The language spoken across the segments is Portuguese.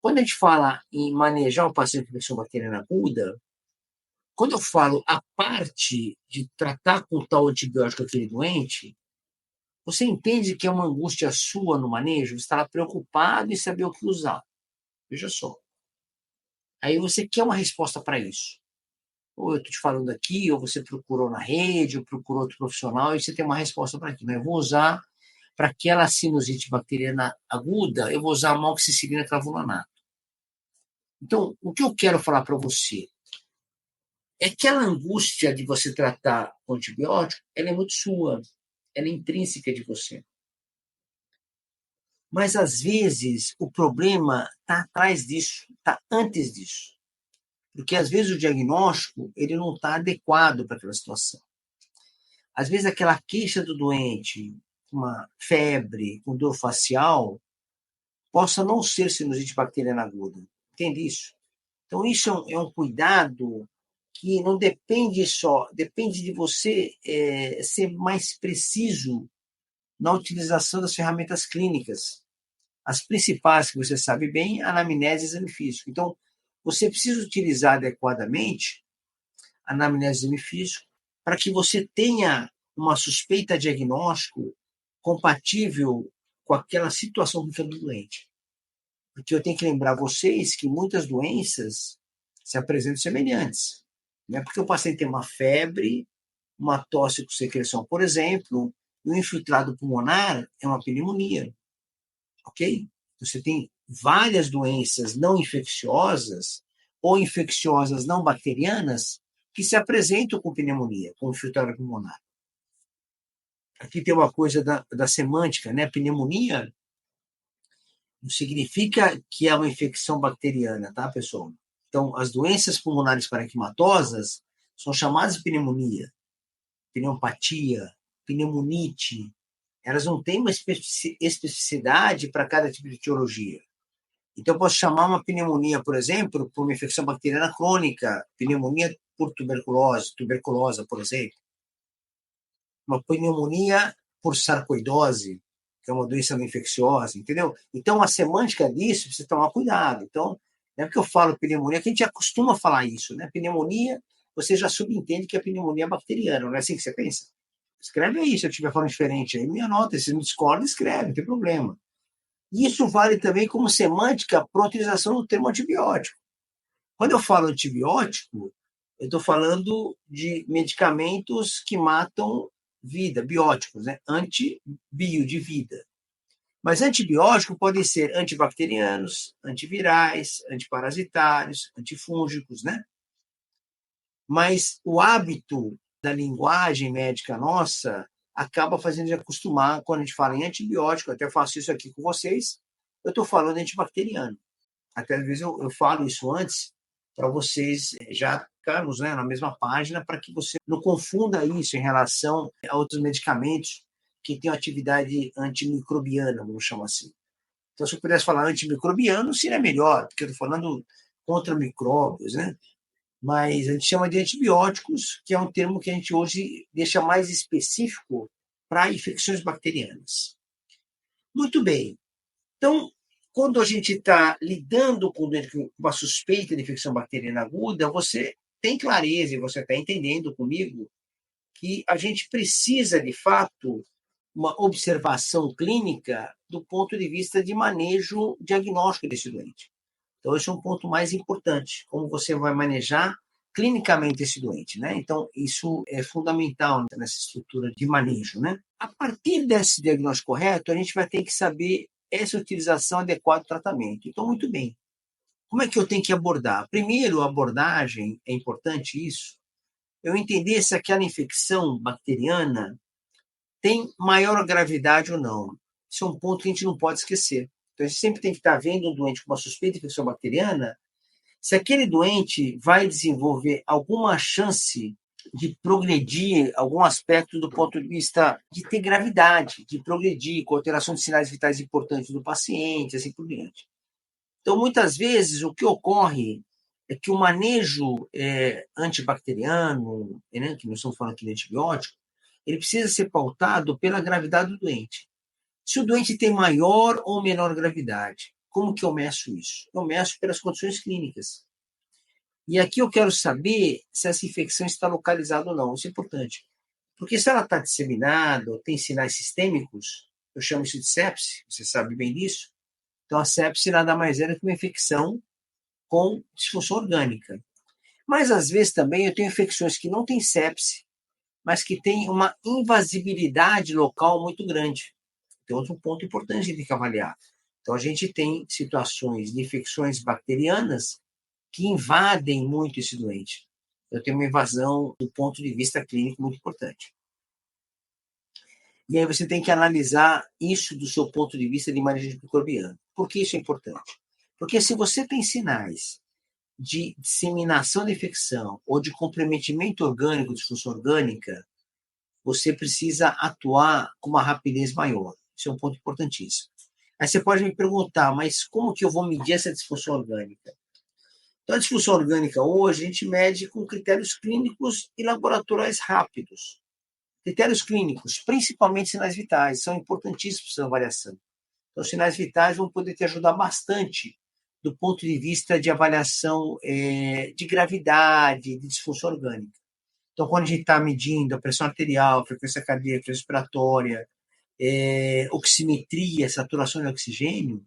Quando a gente fala em manejar o paciente com infecção bacteriana aguda, quando eu falo a parte de tratar com tal antibiótico aquele doente, você entende que é uma angústia sua no manejo? Você está lá preocupado em saber o que usar. Veja só. Aí você quer uma resposta para isso. Ou eu estou te falando aqui, ou você procurou na rede, ou procurou outro profissional, e você tem uma resposta para aquilo. Eu vou usar, para aquela sinusite bacteriana aguda, eu vou usar amoxicilina clavulanato. Então, o que eu quero falar para você é que aquela angústia de você tratar com antibiótico, ela é muito sua, ela é intrínseca de você. Mas, às vezes, o problema está atrás disso, está antes disso. Porque, às vezes, o diagnóstico ele não está adequado para aquela situação. Às vezes, aquela queixa do doente, uma febre, com dor facial, possa não ser sinusite bacteriana aguda. Entende isso? Então, isso é um cuidado que não depende só, depende de você ser mais preciso na utilização das ferramentas clínicas. As principais, que você sabe bem, anamnese e exame físico. Então, você precisa utilizar adequadamente a anamnese e exame físico para que você tenha uma suspeita diagnóstico compatível com aquela situação do doente. Porque eu tenho que lembrar vocês que muitas doenças se apresentam semelhantes. Não é porque o paciente tem uma febre, uma tosse com secreção, por exemplo, e um infiltrado pulmonar é uma pneumonia, ok? Você tem várias doenças não infecciosas ou infecciosas não bacterianas que se apresentam com pneumonia, com infiltrado pulmonar. Aqui tem uma coisa da semântica, né? Pneumonia não significa que é uma infecção bacteriana, tá, pessoal? Então, as doenças pulmonares parenquimatosas são chamadas de pneumonia, pneumopatia, pneumonite. Elas não têm uma especificidade para cada tipo de etiologia. Então, eu posso chamar uma pneumonia, por exemplo, por uma infecção bacteriana crônica, pneumonia por tuberculose, por exemplo. Uma pneumonia por sarcoidose, que é uma doença não infecciosa, entendeu? Então, a semântica disso, precisa tomar cuidado. Então, não é porque eu falo pneumonia, que a gente acostuma a falar isso, né? Pneumonia, você já subentende que a pneumonia é bacteriana, não é assim que você pensa? Escreve aí, se eu estiver falando diferente, aí me anota, se me discorda, escreve, não tem problema. Isso vale também como semântica para a utilização do termo antibiótico. Quando eu falo antibiótico, eu estou falando de medicamentos que matam vida, bióticos, né? Antibio, de vida. Mas antibióticos podem ser antibacterianos, antivirais, antiparasitários, antifúngicos, né? Mas o hábito da linguagem médica nossa acaba fazendo a gente acostumar, quando a gente fala em antibiótico, eu até faço isso aqui com vocês, eu estou falando antibacteriano. Até às vezes eu falo isso antes, para vocês já ficarmos, né, na mesma página, para que você não confunda isso em relação a outros medicamentos que têm atividade antimicrobiana, vamos chamar assim. Então, se eu pudesse falar antimicrobiano, seria melhor, porque eu estou falando contra micróbios, né? Mas a gente chama de antibióticos, que é um termo que a gente hoje deixa mais específico para infecções bacterianas. Muito bem. Então, quando a gente está lidando com uma suspeita de infecção bacteriana aguda, você tem clareza e você está entendendo comigo que a gente precisa, de fato, uma observação clínica do ponto de vista de manejo diagnóstico desse doente. Então, esse é um ponto mais importante, como você vai manejar clinicamente esse doente, né? Então, isso é fundamental nessa estrutura de manejo, né? A partir desse diagnóstico correto, a gente vai ter que saber essa utilização adequada do tratamento. Então, muito bem. Como é que eu tenho que abordar? Primeiro, a abordagem, é importante isso, eu entender se aquela infecção bacteriana tem maior gravidade ou não. Isso é um ponto que a gente não pode esquecer. Então, a gente sempre tem que estar vendo um doente com uma suspeita de infecção bacteriana, se aquele doente vai desenvolver alguma chance de progredir algum aspecto do ponto de vista de ter gravidade, de progredir com alteração de sinais vitais importantes do paciente, assim por diante. Então, muitas vezes, o que ocorre é que o manejo antibacteriano, né, que nós estamos falando aqui de antibiótico, ele precisa ser pautado pela gravidade do doente. Se o doente tem maior ou menor gravidade, Como que eu meço isso? Eu meço pelas condições clínicas. E aqui eu quero saber se essa infecção está localizada ou não. Isso é importante. Porque se ela está disseminada ou tem sinais sistêmicos, eu chamo isso de sepse, você sabe bem disso. Então, a sepse nada mais é do que uma infecção com disfunção orgânica. Mas, às vezes, também eu tenho infecções que não têm sepse, mas que têm uma invasibilidade local muito grande. Tem outro ponto importante que a gente tem que avaliar. Então, a gente tem situações de infecções bacterianas que invadem muito esse doente. Eu tenho uma invasão do ponto de vista clínico muito importante. E aí você tem que analisar isso do seu ponto de vista de manejo microbiano. Por que isso é importante? Porque se você tem sinais de disseminação da infecção ou de comprometimento orgânico, disfunção orgânica, você precisa atuar com uma rapidez maior. Isso é um ponto importantíssimo. Aí você pode me perguntar, mas como que eu vou medir essa disfunção orgânica? Então, a disfunção orgânica hoje a gente mede com critérios clínicos e laboratoriais rápidos. Critérios clínicos, principalmente sinais vitais, são importantíssimos para a avaliação. Então, os sinais vitais vão poder te ajudar bastante do ponto de vista de avaliação de gravidade, de disfunção orgânica. Então, quando a gente está medindo a pressão arterial, frequência cardíaca, respiratória, oximetria, saturação de oxigênio,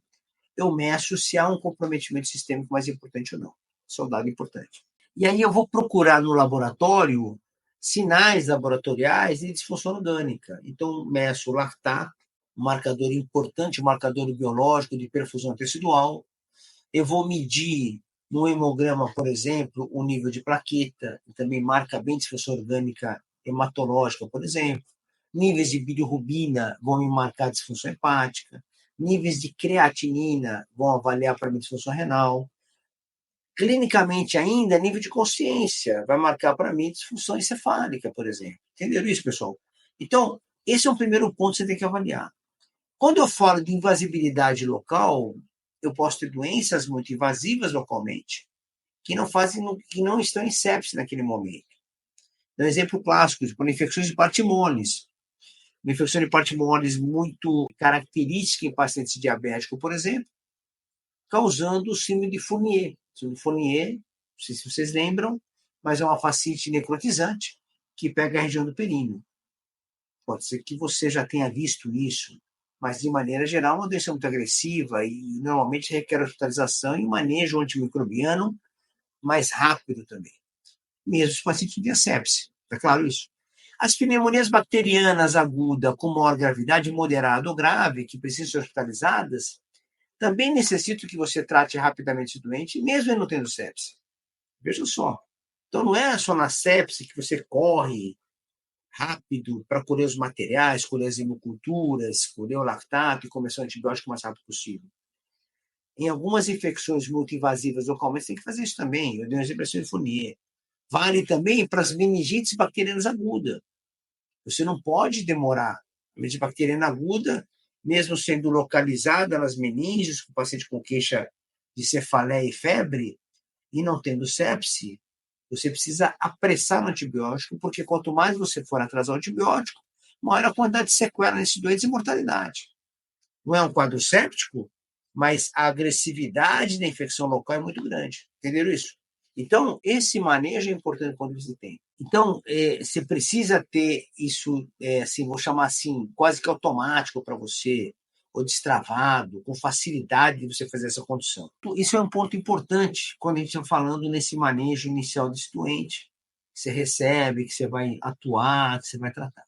eu meço se há um comprometimento sistêmico mais importante ou não. Isso é um dado importante. E aí eu vou procurar no laboratório sinais laboratoriais de disfunção orgânica. Então, meço o lactato, um marcador importante, um marcador biológico de perfusão tecidual. Eu vou medir no hemograma, por exemplo, o nível de plaqueta, que também marca bem disfunção orgânica hematológica, por exemplo. Níveis de bilirrubina vão me marcar disfunção hepática. Níveis de creatinina vão avaliar para mim disfunção renal. Clinicamente ainda, nível de consciência vai marcar para mim disfunção encefálica, por exemplo. Entenderam isso, pessoal? Então, esse é o primeiro ponto que você tem que avaliar. Quando eu falo de invasibilidade local, eu posso ter doenças muito invasivas localmente, que não estão em sepse naquele momento. Um exemplo clássico, por infecções de Partimones. Uma infecção de Partimones muito característica em pacientes diabéticos, por exemplo, causando o síndrome de Fournier. O síndrome de Fournier, não sei se vocês lembram, mas é uma fascite necrotizante que pega a região do períneo. Pode ser que você já tenha visto isso, mas de maneira geral é uma doença muito agressiva e normalmente requer hospitalização e manejo antimicrobiano mais rápido também. Mesmo os pacientes têm sepse, é claro isso. As pneumonias bacterianas agudas com maior gravidade, moderada ou grave, que precisam ser hospitalizadas, também necessitam que você trate rapidamente o doente, mesmo ele não tendo sepse. Veja só. Então, não é só na sepse que você corre rápido para colher os materiais, colher as hemoculturas, colher o lactato e começar o antibiótico o mais rápido possível. Em algumas infecções multiinvasivas localmente, você tem que fazer isso também. Eu dei um exemplo de Fournier. Vale também para as meningites bacterianas agudas. Você não pode demorar. A meningite bacteriana aguda, mesmo sendo localizada nas meninges, com o paciente com queixa de cefaleia e febre, e não tendo sepse, você precisa apressar no antibiótico, porque quanto mais você for atrasar o antibiótico, maior a quantidade de sequela nesse doente e mortalidade. Não é um quadro séptico, mas a agressividade da infecção local é muito grande. Entenderam isso? Então, esse manejo é importante quando você tem. Então, você precisa ter isso, assim, vou chamar assim, quase que automático para você, ou destravado, com facilidade de você fazer essa condução. Isso é um ponto importante quando a gente está falando nesse manejo inicial desse doente, que você recebe, que você vai atuar, que você vai tratar.